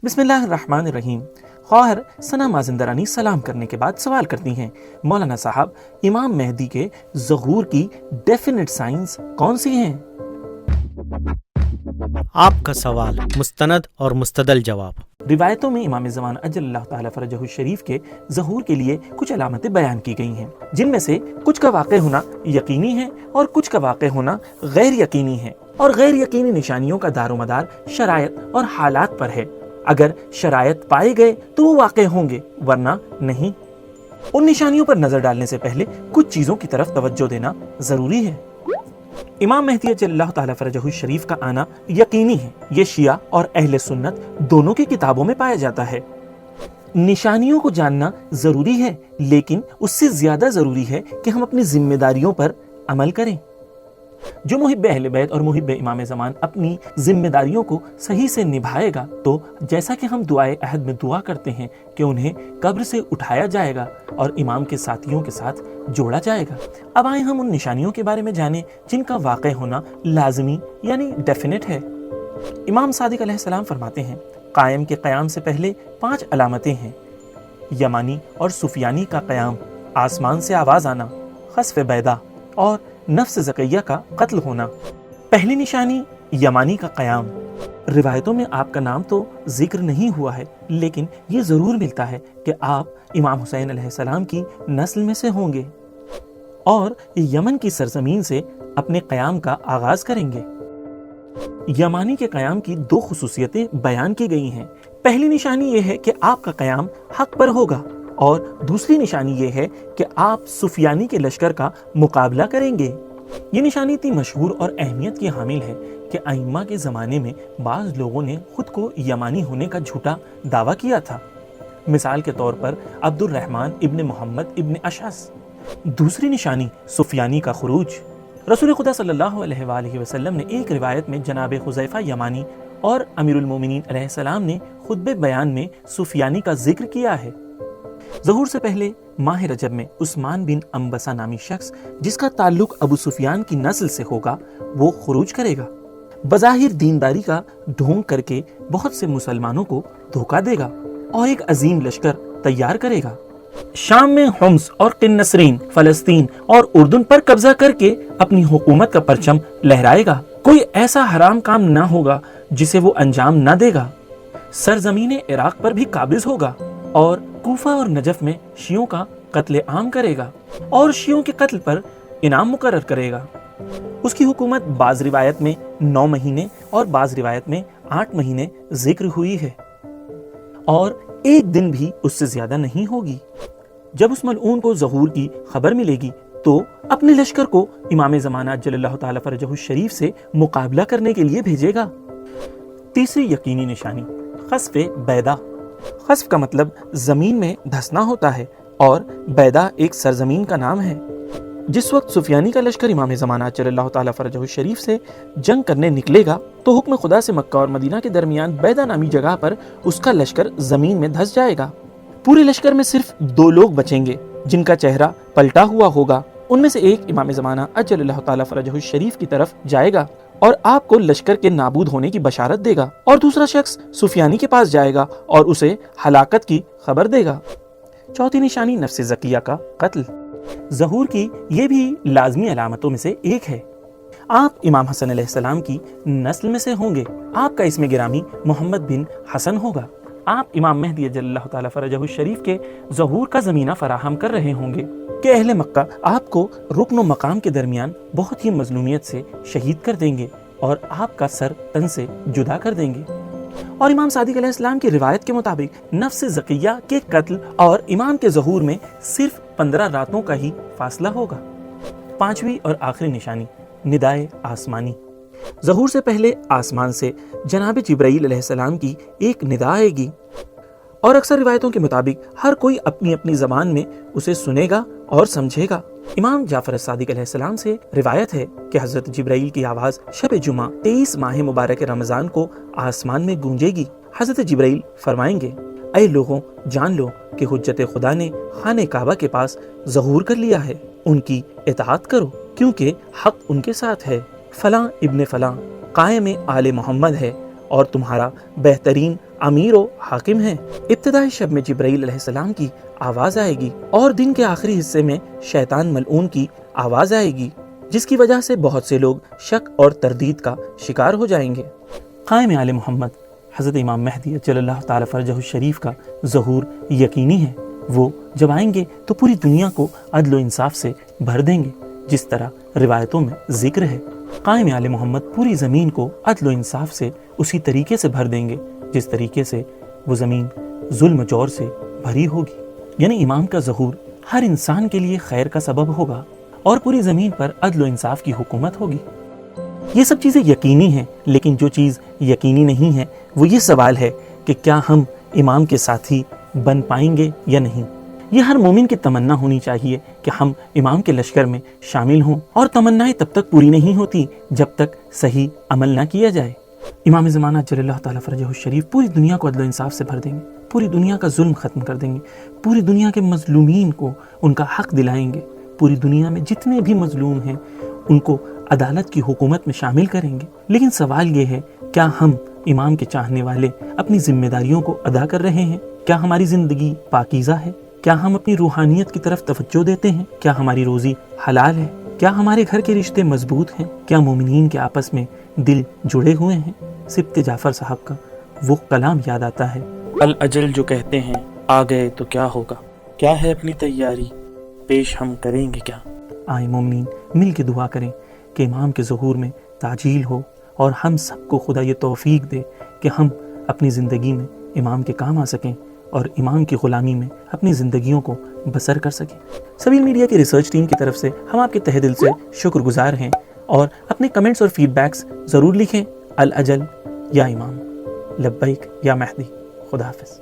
بسم اللہ الرحمن الرحیم۔ خواہر ثنا مازندرانی سلام کرنے کے بعد سوال کرتی ہیں، مولانا صاحب امام مہدی کے ظہور کی ڈیفینٹ سائنس کون سی ہیں؟ آپ کا سوال مستند اور مستدل جواب۔ روایتوں میں امام زمانہ اجل اللہ تعالی فرجہ الشریف کے ظہور کے لیے کچھ علامتیں بیان کی گئی ہیں، جن میں سے کچھ کا واقع ہونا یقینی ہے اور کچھ کا واقع ہونا غیر یقینی ہے، اور غیر یقینی نشانیوں کا دار و مدار شرائط اور حالات پر ہے۔ اگر شرائط پائے گئے تو وہ واقع ہوں گے، ورنہ نہیں۔ ان نشانیوں پر نظر ڈالنے سے پہلے کچھ چیزوں کی طرف توجہ دینا ضروری ہے۔ امام مہدی اجل اللہ تعالی فرجہ الشریف کا آنا یقینی ہے، یہ شیعہ اور اہل سنت دونوں کی کتابوں میں پایا جاتا ہے۔ نشانیوں کو جاننا ضروری ہے، لیکن اس سے زیادہ ضروری ہے کہ ہم اپنی ذمہ داریوں پر عمل کریں۔ جو محب اہل بیت اور محب امام زمان اپنی ذمہ داریوں کو صحیح سے نبھائے گا تو جیسا کہ ہم دعائے عہد میں دعا کرتے ہیں کہ انہیں قبر سے اٹھایا جائے گا اور امام کے ساتھیوں کے ساتھ جوڑا جائے گا۔ اب آئیں ہم ان نشانیوں کے بارے میں جانیں جن کا واقع ہونا لازمی یعنی ڈیفینٹ ہے۔ امام صادق علیہ السلام فرماتے ہیں، قائم کے قیام سے پہلے 5 علامتیں ہیں: یمانی اور سفیانی کا قیام، آسمان سے آواز آنا، خسف بیدا اور نفس زکیہ کا قتل ہونا۔ پہلی نشانی یمانی کا قیام۔ روایتوں میں آپ کا نام تو ذکر نہیں ہوا ہے، لیکن یہ ضرور ملتا ہے کہ آپ امام حسین علیہ السلام کی نسل میں سے ہوں گے اور یمن کی سرزمین سے اپنے قیام کا آغاز کریں گے۔ یمانی کے قیام کی 2 خصوصیتیں بیان کی گئی ہیں۔ پہلی نشانی یہ ہے کہ آپ کا قیام حق پر ہوگا، اور دوسری نشانی یہ ہے کہ آپ سفیانی کے لشکر کا مقابلہ کریں گے۔ یہ نشانی اتنی مشہور اور اہمیت کی حامل ہے کہ ائمہ کے زمانے میں بعض لوگوں نے خود کو یمانی ہونے کا جھوٹا دعویٰ کیا تھا۔ مثال کے طور پر عبد الرحمن ابن محمد ابن اشعث۔ دوسری نشانی سفیانی کا خروج۔ رسول خدا صلی اللہ علیہ وآلہ وسلم نے ایک روایت میں جناب حذیفہ یمانی اور امیر المومنین علیہ السلام نے خطبہ بیان میں سفیانی کا ذکر کیا ہے۔ ظہور سے پہلے ماہ رجب میں عثمان بن انبسہ نامی شخص جس کا تعلق ابو سفیان کی نسل سے ہوگا، وہ خروج کرے گا۔ بظاہر دینداری کا ڈھونگ کر کے بہت سے مسلمانوں کو دھوکہ دے گا اور ایک عظیم لشکر تیار کرے گا۔ شام میں حمص اور قنسرین، فلسطین اور اردن پر قبضہ کر کے اپنی حکومت کا پرچم لہرائے گا۔ کوئی ایسا حرام کام نہ ہوگا جسے وہ انجام نہ دے گا۔ سرزمین عراق پر بھی قابض ہوگا اور کوفہ اور نجف میں شیعوں کا قتل عام کرے گا اور شیعوں کے قتل پر انعام مقرر کرے گا۔ اس کی حکومت بعض روایت میں 9 مہینے اور بعض روایت میں 8 مہینے ذکر ہوئی ہے، اور ایک دن بھی اس سے زیادہ نہیں ہوگی۔ جب اس ملعون کو ظہور کی خبر ملے گی تو اپنے لشکر کو امام زمانہ جل اللہ تعالی فرجہ الشریف سے مقابلہ کرنے کے لیے بھیجے گا۔ تیسری یقینی نشانی خسف بیدا۔ خسف کا مطلب زمین میں دھسنا ہوتا ہے، اور بیدا ایک سرزمین کا نام ہے۔ جس وقت سفیانی کا لشکر امام زمانہ جل اللہ تعالی فرجہ الشریف سے جنگ کرنے نکلے گا تو حکم خدا سے مکہ اور مدینہ کے درمیان بیدا نامی جگہ پر اس کا لشکر زمین میں دھس جائے گا۔ پورے لشکر میں صرف 2 لوگ بچیں گے جن کا چہرہ پلٹا ہوا ہوگا۔ ان میں سے ایک امام زمانہ اجل اللہ تعالی فرجہ الشریف کی طرف جائے گا اور آپ کو لشکر کے نابود ہونے کی بشارت دے گا، اور دوسرا شخص سفیانی کے پاس جائے گا اور اسے ہلاکت کی خبر دے گا۔ چوتھی نشانی نفس زکیہ کا قتل۔ ظہور کی یہ بھی لازمی علامتوں میں سے ایک ہے۔ آپ امام حسن علیہ السلام کی نسل میں سے ہوں گے۔ آپ کا اسم گرامی محمد بن حسن ہوگا۔ آپ امام مہدی اجل اللہ تعالی فرجہ الشریف کے ظہور کا زمینہ فراہم کر رہے ہوں گے کہ اہل مکہ آپ کو رکن و مقام کے درمیان بہت ہی مظلومیت سے شہید کر دیں گے اور آپ کا سر تن سے جدا کر دیں گے۔ اور امام صادق علیہ السلام کی روایت کے مطابق نفس زکیہ کے قتل اور امام کے ظہور میں صرف 15 راتوں کا ہی فاصلہ ہوگا۔ پانچویں اور آخری نشانی ندائے آسمانی۔ ظہور سے پہلے آسمان سے جناب جبرائیل علیہ السلام کی ایک ندا آئے گی، اور اکثر روایتوں کے مطابق ہر کوئی اپنی اپنی زبان میں اسے سنے گا اور سمجھے گا۔ امام جعفر صادق علیہ السلام سے روایت ہے کہ حضرت جبرائیل کی آواز شب جمعہ 23 ماہ مبارک رمضان کو آسمان میں گونجے گی۔ حضرت جبرائیل فرمائیں گے، اے لوگوں، جان لو کہ حجت خدا نے خانہ کعبہ کے پاس ظہور کر لیا ہے، ان کی اطاعت کرو کیونکہ حق ان کے ساتھ ہے۔ فلاں ابن فلاں قائم آل محمد ہے اور تمہارا بہترین امیر و حاکم ہیں۔ ابتدائی شب میں جبرائیل علیہ السلام کی آواز آئے گی اور دن کے آخری حصے میں شیطان ملعون کی آواز آئے گی، جس کی وجہ سے بہت سے لوگ شک اور تردید کا شکار ہو جائیں گے۔ قائم آل محمد حضرت امام مہدی اجل اللہ تعالی فرجہ الشریف کا ظہور یقینی ہے۔ وہ جب آئیں گے تو پوری دنیا کو عدل و انصاف سے بھر دیں گے، جس طرح روایتوں میں ذکر ہے۔ قائم آل محمد پوری زمین کو عدل و انصاف سے اسی طریقے سے بھر دیں گے جس طریقے سے وہ زمین ظلم و جور سے بھری ہوگی، یعنی امام کا ظہور ہر انسان کے لیے خیر کا سبب ہوگا اور پوری زمین پر عدل و انصاف کی حکومت ہوگی۔ یہ سب چیزیں یقینی ہیں، لیکن جو چیز یقینی نہیں ہے وہ یہ سوال ہے کہ کیا ہم امام کے ساتھی بن پائیں گے یا نہیں۔ یہ ہر مومن کی تمنا ہونی چاہیے کہ ہم امام کے لشکر میں شامل ہوں، اور تمنائیں تب تک پوری نہیں ہوتی جب تک صحیح عمل نہ کیا جائے۔ امام زمانہ جل اللہ تعالیٰ فرجہ الشریف پوری دنیا کو عدل و انصاف سے بھر دیں گے، پوری دنیا کا ظلم ختم کر دیں گے، پوری دنیا کے مظلومین کو ان کا حق دلائیں گے، پوری دنیا میں جتنے بھی مظلوم ہیں ان کو عدالت کی حکومت میں شامل کریں گے۔ لیکن سوال یہ ہے، کیا ہم امام کے چاہنے والے اپنی ذمہ داریوں کو ادا کر رہے ہیں؟ کیا ہماری زندگی پاکیزہ ہے؟ کیا ہم اپنی روحانیت کی طرف توجہ دیتے ہیں؟ کیا ہماری روزی حلال ہے؟ کیا ہمارے گھر کے رشتے مضبوط ہیں؟ کیا مومنین کے آپس میں دل جڑے ہوئے ہیں؟ سبط جعفر صاحب کا وہ کلام یاد آتا ہے، الاجل جو کہتے ہیں آ گئے تو کیا ہوگا، کیا ہے اپنی تیاری پیش ہم کریں گے کیا۔ آئے مومنین مل کے دعا کریں کہ امام کے ظہور میں تعجیل ہو، اور ہم سب کو خدا یہ توفیق دے کہ ہم اپنی زندگی میں امام کے کام آ سکیں اور امام کی غلامی میں اپنی زندگیوں کو بسر کر سکیں۔ سبیل میڈیا کی ریسرچ ٹیم کی طرف سے ہم آپ کے تہ دل سے شکر گزار ہیں، اور اپنے کمنٹس اور فیڈ بیکس ضرور لکھیں۔ الاجل یا امام، لبیک یا مہدی، خدا حافظ۔